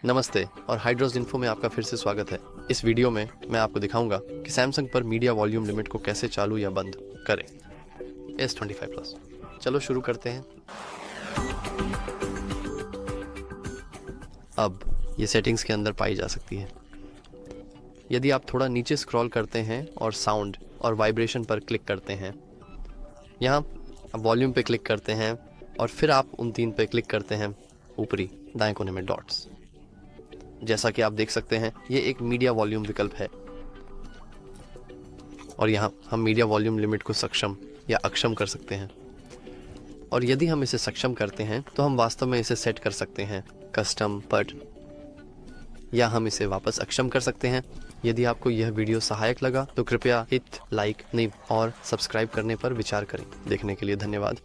नमस्ते और हाइड्रोज इन्फो में आपका फिर से स्वागत है। इस वीडियो में मैं आपको दिखाऊंगा कि सैमसंग पर मीडिया वॉल्यूम लिमिट को कैसे चालू या बंद करें। S25+। चलो शुरू करते हैं। अब ये सेटिंग्स के अंदर पाई जा सकती है। यदि आप थोड़ा नीचे स्क्रॉल करते हैं और साउंड और वाइब्रेशन पर क्लिक करते हैं, यहाँ आप वॉल्यूम पे क्लिक करते हैं और फिर आप उन तीन पे क्लिक करते हैं ऊपरी दाएं कोने में डॉट्स। जैसा कि आप देख सकते हैं ये एक मीडिया वॉल्यूम विकल्प है और यहाँ हम मीडिया वॉल्यूम लिमिट को सक्षम या अक्षम कर सकते हैं। और यदि हम इसे सक्षम करते हैं तो हम वास्तव में इसे सेट कर सकते हैं कस्टम पर, या हम इसे वापस अक्षम कर सकते हैं। यदि आपको यह वीडियो सहायक लगा तो कृपया हिट लाइक नहीं और सब्सक्राइब करने पर विचार करें। देखने के लिए धन्यवाद।